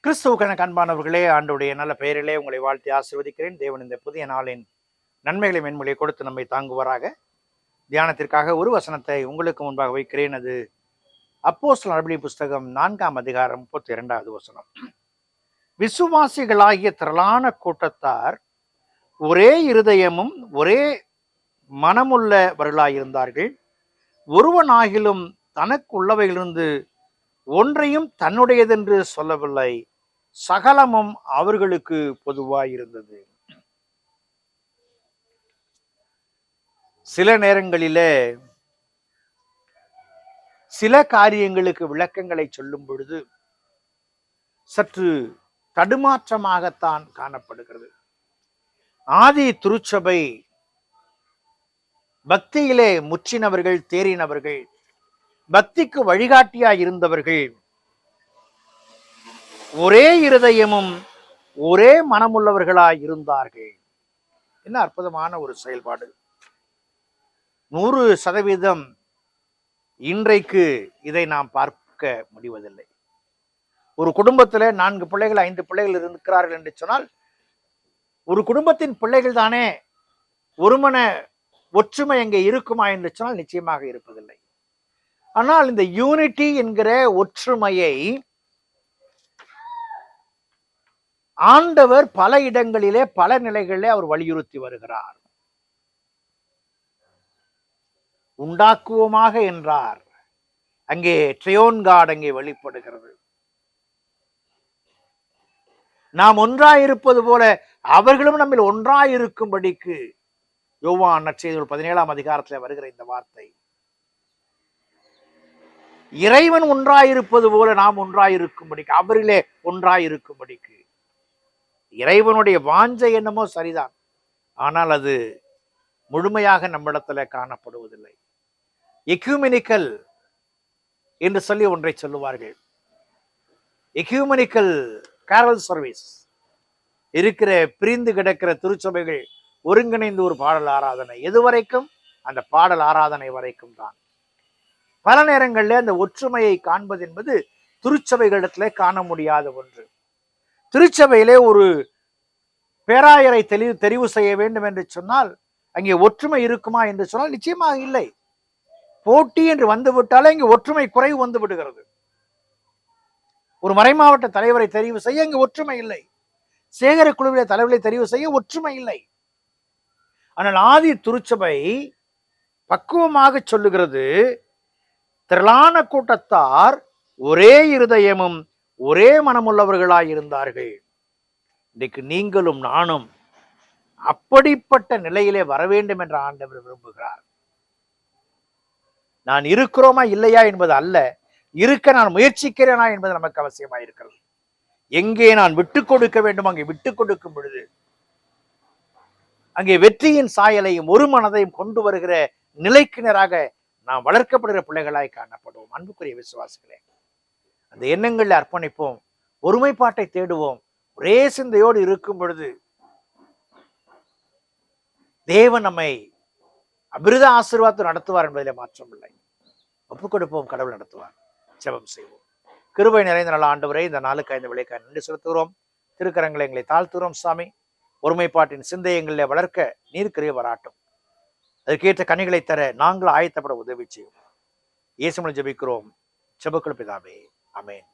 கிறிஸ்துவுக்கு அன்பானவர்களே, ஆண்டுடைய நல்ல பெயரிலே உங்களை வாழ்த்தி ஆசீர்வதிக்கிறேன். தேவன் இந்த புதிய நாளின் நன்மைகளை மென்மொழியை கொடுத்து நம்மை தாங்குவாராக. தியானத்திற்காக ஒரு வசனத்தை உங்களுக்கு முன்பாக வைக்கிறேன். அது அப்போஸ்தலர் நடபடி புஸ்தகம் 4ஆம் அதிகாரம் 32வது வசனம். விசுவாசிகளாகிய திரளான கூட்டத்தார் ஒரே இருதயமும் ஒரே மனமுள்ளவர்களாயிருந்தார்கள். ஒருவனாகிலும் தனக்குள்ளவைகளிலிருந்து ஒன்றையும் தன்னுடையதென்று சொல்லவில்லை, சகலமும் அவர்களுக்கு பொதுவாயிருந்தது. சில நேரங்களிலே சில காரியங்களுக்கு விளக்கங்களை சொல்லும் பொழுது சற்று தடுமாற்றமாகத்தான் காணப்படுகிறது. ஆதி திருச்சபை பக்தியிலே முற்றினவர்கள், தேறினவர்கள், பக்திக்கு வழிகாட்டியாய் இருந்தவர்கள், ஒரே இருதயமும் ஒரே மனமுள்ளவர்களாய் இருந்தார்கள். என்ன அற்புதமான ஒரு செயல்பாடு! 100% இன்றைக்கு இதை நாம் பார்க்க முடிவதில்லை. ஒரு குடும்பத்தில் 4 பிள்ளைகள் 5 பிள்ளைகள் இருக்கிறார்கள் என்று சொன்னால், ஒரு குடும்பத்தின் பிள்ளைகள் தானே, ஒருமன ஒற்றுமை அங்கே இருக்குமா என்று சொன்னால் நிச்சயமாக இருப்பதில்லை. ஆனால் இந்த யூனிட்டி என்கிற ஒற்றுமையை ஆண்டவர் பல இடங்களிலே பல நிலைகளிலே அவர் வலியுறுத்தி வருகிறார். உண்டாக்குவோமாக என்றார். அங்கே ட்ரையோன் காட் அங்கே வெளிப்படுகிறது. நாம் ஒன்றாயிருப்பது போல அவர்களும் நம்ம ஒன்றாயிருக்கும்படிக்கு யோவான் நற்செய்தி 17ஆம் அதிகாரத்தில் வருகிற இந்த வார்த்தை, இறைவன் ஒன்றாயிருப்பது போல நாம் ஒன்றாயிருக்கும்படிக்கு, அவரிலே ஒன்றாயிருக்கும்படிக்கு. இறைவனுடைய வாஞ்சை என்னமோ சரிதான், ஆனால் அது முழுமையாக நம்மிடத்துல காணப்படுவதில்லை. எக்யூமெனிக்கல் என்று சொல்லி ஒன்றை சொல்லுவார்கள். எக்யூமெனிக்கல் கேரல் சர்வீஸ் இருக்கிற பிரிந்து கிடக்கிற திருச்சபைகள் ஒருங்கிணைந்து ஒரு பாடல் ஆராதனை, எதுவரைக்கும்? அந்த பாடல் ஆராதனை வரைக்கும் தான். பல நேரங்களில் அந்த ஒற்றுமையை காண்பது என்பது திருச்சபைகளிடத்திலே காண முடியாத ஒன்று. திருச்சபையிலே ஒரு பேராயரை தெரிவு செய்ய வேண்டும் என்று சொன்னால் அங்கே ஒற்றுமை இருக்குமா என்று சொன்னால் நிச்சயமாக இல்லை. போட்டி என்று வந்துவிட்டாலே இங்கே ஒற்றுமை குறைவு வந்து விடுகிறது. ஒரு மறைமாவட்ட தலைவரை தெரிவு செய்ய இங்கே ஒற்றுமை இல்லை. சேகர குழுவிலே தலைவரை தெரிவு செய்ய ஒற்றுமை இல்லை. ஆனால் ஆதி திருச்சபை பக்குவமாக சொல்லுகிறது, திரளான கூட்டத்தார் ஒரே இருதயமும் ஒரே மனமுள்ளவர்களாய் இருந்தார்கள். இன்றைக்கு நீங்களும் நானும் அப்படிப்பட்ட நிலையிலே வர வேண்டும் என்று ஆண்டவர் விரும்புகிறார். நான் இருக்கிறோமா இல்லையா என்பது அல்ல, இருக்க நான் முயற்சிக்கிறேனா என்பது நமக்கு அவசியமா இருக்கிறது. எங்கே நான் விட்டு கொடுக்க வேண்டும் அங்கே விட்டு கொடுக்கும் பொழுது அங்கே வெற்றியின் சாயலையும் ஒரு மனதையும் கொண்டு வருகிற நிலைக்கினராக நாம் வளர்க்கப்படுகிற பிள்ளைகளாய் காணப்படுவோம். அன்புக்குரிய விசுவாசிகளே, அந்த எண்ணங்களில் அர்ப்பணிப்போம், ஒருமைப்பாட்டை தேடுவோம். ஒரே சிந்தையோடு இருக்கும் பொழுது தேவன் நம்மை அபிரித ஆசீர்வாதத்தை நடத்துவார் என்பதில் மாற்றம் இல்லை. ஒப்புக் கொடுப்போம், கடவுள் நடத்துவார். ஜெபம் செய்வோம். கிருபை நிறைந்த நல்ல ஆண்டவரே, இந்த நாளுக்கு 5 விளைக்காய் நன்றி செலுத்துகிறோம். திருக்கரங்களை எங்களை தாழ்த்துகிறோம் சாமி. ஒருமைப்பாட்டின் சிந்தையங்களில் வளர்க்க நீர் கிருபை வராட்டும். அதற்கேற்ற கனிகளை தர நாங்கள் ஆயத்தப்பட உதவி செய்யும். இயேசுவில் ஜெபிக்கிறோம், ஜெபக்குள் பிதாவே, ஆமென்.